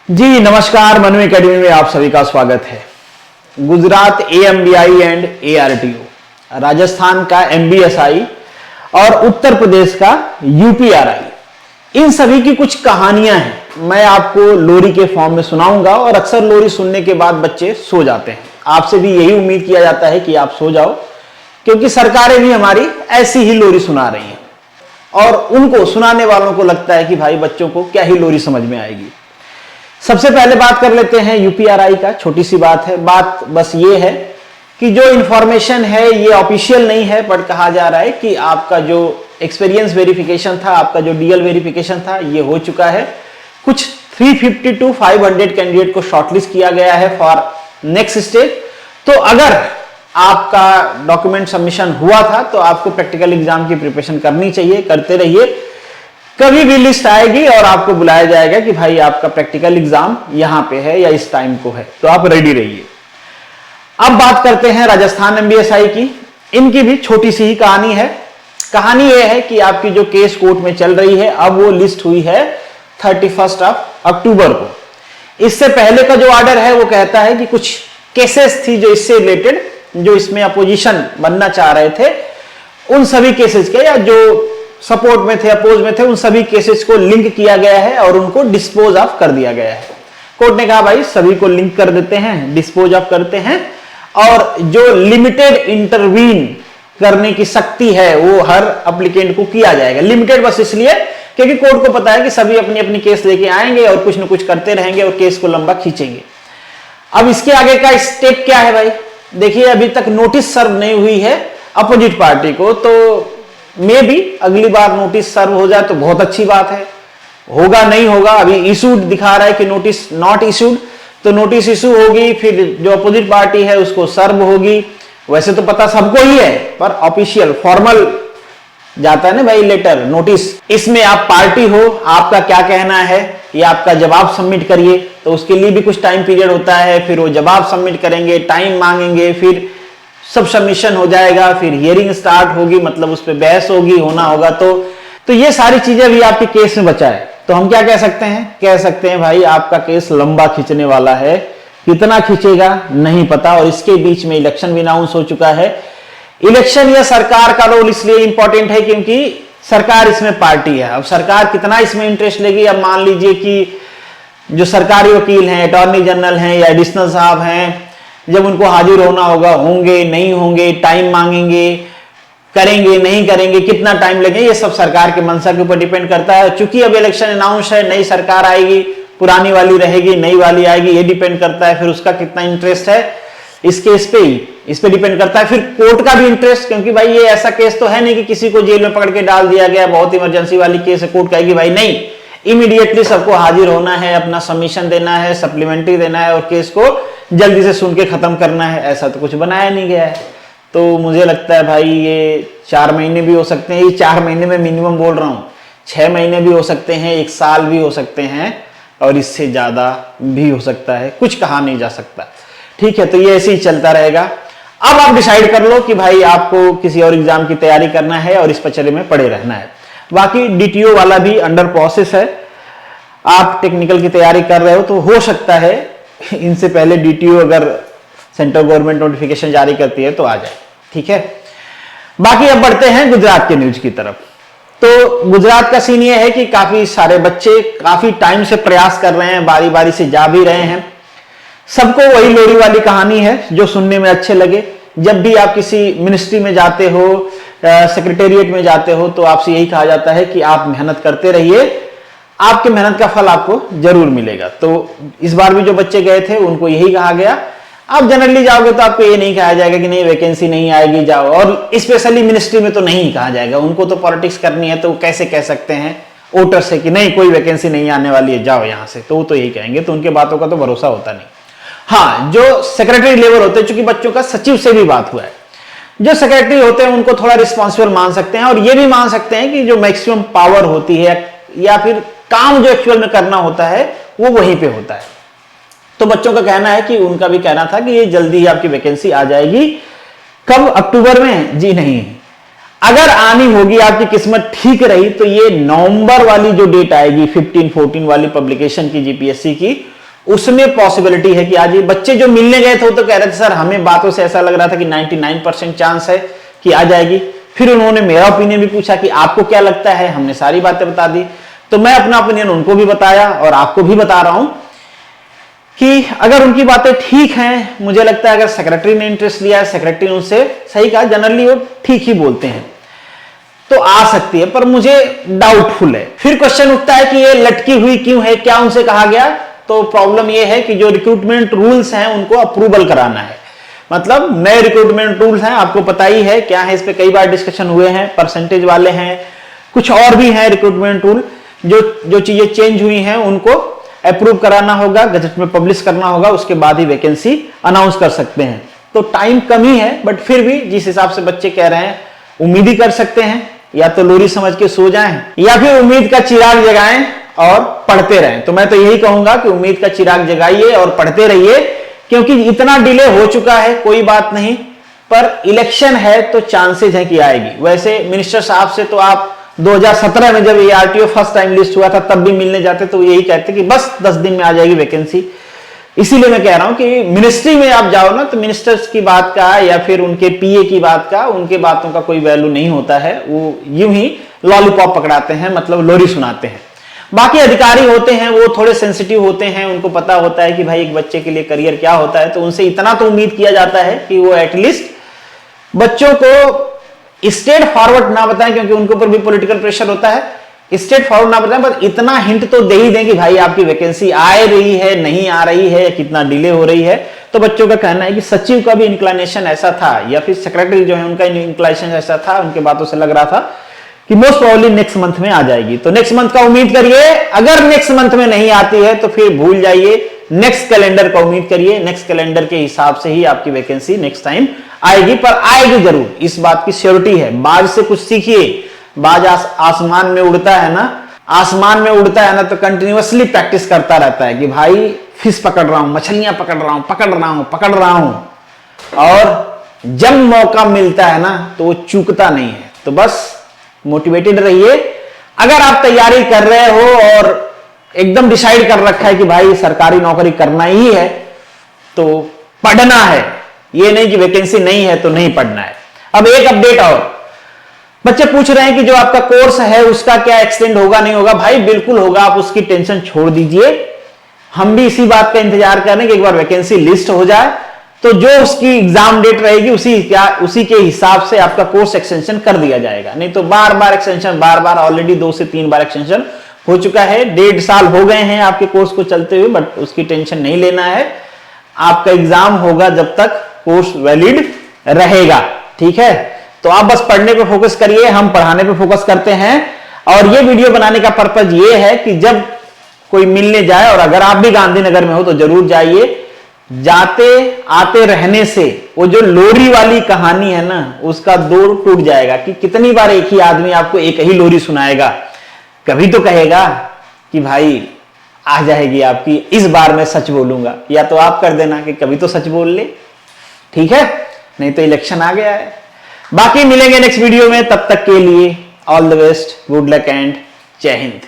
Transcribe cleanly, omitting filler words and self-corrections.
जी नमस्कार, मनु एकेडमी में आप सभी का स्वागत है। Gujarat AMBI and ARTO, Rajasthan का MBSI और उत्तर प्रदेश का UPRI, इन सभी की कुछ कहानियां हैं। मैं आपको लोरी के फॉर्म में सुनाऊंगा और अक्सर लोरी सुनने के बाद बच्चे सो जाते हैं। आपसे भी यही उम्मीद किया जाता है कि आप सो जाओ, क्योंकि सरकारें भी हमारी ऐसी ही लोरी सुना रही हैं और उनको सुनाने वालों को लगता है कि भाई बच्चों को क्या ही लोरी समझ में आएगी। सबसे पहले बात कर लेते हैं UPRI का। छोटी सी बात है, बात बस ये है कि जो इंफॉर्मेशन है ये ऑफिशियल नहीं है, बट कहा जा रहा है कि आपका जो एक्सपीरियंस वेरिफिकेशन था, आपका जो DL वेरिफिकेशन था, ये हो चुका है। कुछ 350 to 500 कैंडिडेट को शॉर्टलिस्ट किया गया है फॉर नेक्स्ट स्टेज। तो अगर आपका डॉक्यूमेंट सबमिशन हुआ था तो आपको प्रैक्टिकल एग्जाम की प्रिपरेशन करनी चाहिए, करते रहिए। कभी भी लिस्ट आएगी और आपको बुलाया जाएगा कि भाई आपका प्रैक्टिकल एग्जाम यहां पे है या इस टाइम को है, तो आप रेडी रहिए। अब बात करते हैं राजस्थान MBSI की। इनकी भी छोटी सी ही कहानी है। कहानी यह है कि आपकी जो केस कोर्ट में चल रही है, अब वो लिस्ट हुई है 31 अक्टूबर को। इससे पहले का जो ऑर्डर है वो कहता है कि कुछ केसेस थी जो इससे रिलेटेड, जो इसमें अपोजिशन बनना चाह रहे थे, उन सभी केसेस के या जो सपोर्ट में थे, अपोज में थे, उन सभी केसेस को लिंक किया गया है और उनको डिस्पोज ऑफ कर दिया गया है। कोर्ट ने कहा भाई सभी को लिंक कर देते हैं, डिस्पोज ऑफ करते हैं, और जो लिमिटेड इंटरवीन करने की शक्ति है वो हर एप्लीकेंट को किया जाएगा। लिमिटेड बस इसलिए क्योंकि कोर्ट को पता है कि सभी अपनी अपनी केस लेके आएंगे और कुछ न कुछ करते रहेंगे और केस को लंबा खींचेंगे। अब इसके आगे का स्टेप क्या है भाई? देखिए, अभी तक नोटिस सर्व नहीं हुई है अपोजिट पार्टी को, तो मे भी अगली बार नोटिस सर्व हो जाए तो बहुत अच्छी बात है। होगा नहीं होगा, अभी इशूड दिखा रहा है कि नोटिस नॉट इशूड, तो नोटिस इशू होगी, फिर जो अपोजिट पार्टी है उसको सर्व होगी। वैसे तो पता सबको ही है, पर ऑफिशियल फॉर्मल जाता है ना भाई लेटर, नोटिस। इसमें आप पार्टी हो, आपका क्या कहना है ये आपका जवाब सबमिट करिए, तो उसके लिए भी कुछ टाइम पीरियड होता है। फिर वो जवाब सबमिट करेंगे, टाइम मांगेंगे, फिर सब सबमिशन हो जाएगा, फिर हियरिंग स्टार्ट होगी, मतलब उस पर बहस होगी, होना होगा। तो ये सारी चीजें भी आपके केस में बचा है। तो हम क्या कह सकते हैं? कह सकते हैं भाई आपका केस लंबा खींचने वाला है। कितना खींचेगा नहीं पता, और इसके बीच में इलेक्शन भी अनाउंस हो चुका है। इलेक्शन या सरकार का रोल इसलिए इंपॉर्टेंट है क्योंकि सरकार इसमें पार्टी है। अब सरकार कितना इसमें इंटरेस्ट लेगी? अब मान लीजिए कि जो सरकारी वकील हैं, अटॉर्नी जनरल हैं या एडिशनल साहब हैं, जब उनको हाजिर होना होगा, होंगे नहीं होंगे, टाइम मांगेंगे, करेंगे नहीं करेंगे, कितना टाइम लगेगा, ये सब सरकार के मंशा के ऊपर डिपेंड करता है। चूंकि अब इलेक्शन अनाउंस है, नई सरकार आएगी, पुरानी वाली रहेगी, नई वाली आएगी, ये डिपेंड करता है। फिर उसका कितना इंटरेस्ट है इस केस पे ही, इस पे डिपेंड करता है। फिर कोर्ट का भी इंटरेस्ट, क्योंकि भाई ये ऐसा केस तो है नहीं कि किसी को जेल में पकड़ के डाल दिया गया, बहुत इमरजेंसी वाली केस है। कोर्ट कहेगी भाई नहीं, इमीडिएटली सबको हाजिर होना है, अपना सबमिशन देना है, सप्लीमेंट्री देना है और केस को जल्दी से सुन के खत्म करना है। ऐसा तो कुछ बनाया नहीं गया है। तो मुझे लगता है भाई ये 4 महीने भी हो सकते हैं, ये 4 महीने में मिनिमम बोल रहा हूं, 6 महीने भी हो सकते हैं, 1 साल भी हो सकते हैं, और इससे ज्यादा भी हो सकता है, कुछ कहा नहीं जा सकता। ठीक है, तो ये ऐसे ही चलता रहेगा। अब आप डिसाइड कर लो कि भाई आपको किसी और एग्जाम की तैयारी करना है और इस पचड़े में पड़े रहना है। बाकी DTO वाला भी अंडर प्रोसेस है। आप टेक्निकल की तैयारी कर रहे हो तो हो सकता है इनसे पहले DTO अगर सेंट्रल गवर्नमेंट नोटिफिकेशन जारी करती है तो आ जाए। ठीक है, बाकी अब बढ़ते हैं गुजरात के न्यूज की तरफ। तो गुजरात का सीन ये है कि काफी सारे बच्चे काफी टाइम से प्रयास कर रहे हैं, बारी बारी से जा भी रहे हैं। सबको वही लोरी वाली कहानी है जो सुनने में अच्छे लगे। जब भी आप किसी मिनिस्ट्री में जाते हो, सेक्रेटेरिएट में जाते हो, तो आपसे यही कहा जाता है कि आप मेहनत करते रहिए, आपके मेहनत का फल आपको जरूर मिलेगा। तो इस बार भी जो बच्चे गए थे उनको यही कहा गया। आप जनरली जाओगे तो आपको ये नहीं कहा जाएगा कि नहीं वैकेंसी नहीं आएगी जाओ, और स्पेशली मिनिस्ट्री में तो नहीं कहा जाएगा। उनको तो पॉलिटिक्स करनी है, तो कैसे कह सकते हैं वोटर से कि नहीं कोई वैकेंसी नहीं आने वाली है, जाओ यहां से, तो वो तो यही कहेंगे। तो उनके बातों का तो भरोसा होता नहीं। हाँ, जो सेक्रेटरी लेवल होते हैं, चूंकि बच्चों का सचिव से भी बात हुआ है, जो सेक्रेटरी होते हैं उनको थोड़ा रिस्पॉन्सिबल मान सकते हैं, और ये भी मान सकते हैं कि जो मैक्सिमम पावर होती है या फिर काम जो एक्चुअल में करना होता है वो वहीं पे होता है। तो बच्चों का कहना है कि उनका भी कहना था कि ये जल्दी ही आपकी वैकेंसी आ जाएगी। कब? अक्टूबर में? जी नहीं, अगर आनी होगी, आपकी किस्मत ठीक रही तो ये नवंबर वाली जो डेट आएगी 15-14 वाली पब्लिकेशन की जीपीएससी की, उसमें पॉसिबिलिटी है कि आज ये बच्चे जो मिलने गए थे वो तो कह रहे थे सर हमें बातों से ऐसा लग रहा था कि 99% चांस है कि आ जाएगी। फिर उन्होंने मेरा ओपिनियन भी पूछा कि आपको क्या लगता है, हमने सारी बातें बता दी। तो मैं अपना ओपिनियन उनको भी बताया और आपको भी बता रहा हूं कि अगर उनकी बातें ठीक हैं, मुझे लगता है अगर सेक्रेटरी ने इंटरेस्ट लिया है, सेक्रेटरी ने उनसे सही कहा, जनरली वो ठीक ही बोलते हैं, तो आ सकती है, पर मुझे डाउटफुल है। फिर क्वेश्चन उठता है कि ये लटकी हुई क्यों है, क्या उनसे कहा गया? तो प्रॉब्लम ये है कि जो रिक्रूटमेंट रूल्स हैं उनको अप्रूवल कराना है, मतलब नए रिक्रूटमेंट रूल्स हैं, आपको पता ही है क्या है, इस पे कई बार डिस्कशन हुए हैं, परसेंटेज वाले हैं, कुछ और भी हैं रिक्रूटमेंट रूल। जो चीजें चेंज हुई हैं उनको अप्रूव कराना होगा, गजट में पब्लिश करना होगा, उसके बाद ही वैकेंसी अनाउंस कर सकते हैं। तो टाइम कम ही है, बट फिर भी जिस हिसाब से बच्चे कह रहे हैं उम्मीद ही कर सकते हैं, या तो लोरी समझ के सो जाएं या फिर उम्मीद का चिराग जगाएं और पढ़ते रहें। तो मैं तो यही कहूंगा कि उम्मीद का चिराग जगाइए और पढ़ते रहिए, क्योंकि इतना डिले हो चुका है, कोई बात नहीं, पर इलेक्शन है तो चांसेस है कि आएगी। वैसे मिनिस्टर साहब से तो आप 2017 में जब ARTO फर्स्ट टाइम लिस्ट हुआ था तब भी मिलने जाते तो यही कहते कि बस 10 दिन में आ जाएगी वैकेंसी। इसीलिए मैं कह रहा हूं कि मिनिस्ट्री में आप जाओ ना, तो मिनिस्टर्स की बात का या फिर उनके PA की बात का, उनके बातों का कोई वैल्यू नहीं होता है, वो यूं ही लॉलीपॉप पकड़ाते हैं, मतलब लोरी सुनाते हैं। बाकी अधिकारी होते हैं वो थोड़े सेंसिटिव होते हैं, उनको पता होता है कि भाई एक बच्चे के लिए करियर क्या होता है, तो उनसे इतना तो उम्मीद किया जाता है कि वो एटलीस्ट बच्चों को स्टेट फॉरवर्ड ना बताएं, क्योंकि उनके ऊपर भी पॉलिटिकल प्रेशर होता है, स्टेट फॉरवर्ड ना बताएं, पर इतना हिंट तो दे ही दें कि भाई आपकी वैकेंसी आ रही है, नहीं आ रही है, कितना डिले हो रही है। तो बच्चों का कहना है कि सचिव का भी इंक्लाइनेशन ऐसा था, या फिर सेक्रेटरी जो है उनका इंक्लाइनेशन ऐसा था, उनके बातों से लग रहा था कि मोस्ट प्रोबेबली नेक्स्ट मंथ में आ जाएगी। तो नेक्स्ट मंथ का उम्मीद करिए, अगर नेक्स्ट मंथ में नहीं आती है तो फिर भूल जाइए, नेक्स्ट कैलेंडर का उम्मीद करिए, नेक्स्ट कैलेंडर के हिसाब से ही आपकी वैकेंसी नेक्स्ट टाइम आएगी, पर आएगी जरूर, इस बात की श्योरिटी है। बाज से कुछ सीखिए, बाज आसमान में उड़ता है ना, आसमान में उड़ता है ना, तो कंटिन्यूअसली प्रैक्टिस करता रहता है कि भाई फिश पकड़ रहा हूं, मछलियां पकड़ रहा हूं, पकड़ रहा हूं, और जब मौका मिलता है ना तो वो चूकता नहीं है। तो बस मोटिवेटेड रहिए। अगर आप तैयारी कर रहे हो और एकदम डिसाइड कर रखा है कि भाई सरकारी नौकरी करना ही है, तो पढ़ना है, ये नहीं कि वैकेंसी नहीं है तो नहीं पढ़ना है। अब एक अपडेट और, बच्चे पूछ रहे हैं कि जो आपका कोर्स है उसका क्या एक्सटेंड होगा, नहीं होगा? भाई बिल्कुल होगा, आप उसकी टेंशन छोड़ दीजिए। हम भी इसी बात का इंतजार कर रहे हैं कि एक बार वैकेंसी लिस्ट हो जाए तो जो उसकी एग्जाम डेट रहेगी उसी के हिसाब से आपका कोर्स एक्सटेंशन कर दिया जाएगा। नहीं तो बार बार एक्सटेंशन, बार ऑलरेडी 2 से 3 बार एक्सटेंशन हो चुका है, 1.5 साल हो गए हैं आपके कोर्स को चलते हुए, बट उसकी टेंशन नहीं लेना है। आपका एग्जाम होगा जब तक कोर्स वैलिड रहेगा, ठीक है? तो आप बस पढ़ने पे फोकस करिए, हम पढ़ाने पे फोकस करते हैं। और ये वीडियो बनाने का पर्पज ये है कि जब कोई मिलने जाए, और अगर आप भी गांधीनगर में हो तो जरूर जाइए, जाते आते रहने से वो जो लोरी वाली कहानी है ना, उसका दौर टूट जाएगा कि कितनी बार एक ही आदमी आपको एक ही लोरी सुनाएगा। कभी तो कहेगा कि भाई आ जाएगी आपकी, इस बार मैं सच बोलूंगा, या तो आप कर देना कि कभी तो सच बोल ले, ठीक है? नहीं तो इलेक्शन आ गया है। बाकी मिलेंगे नेक्स्ट वीडियो में, तब तक के लिए all the best, good luck and जय हिंद।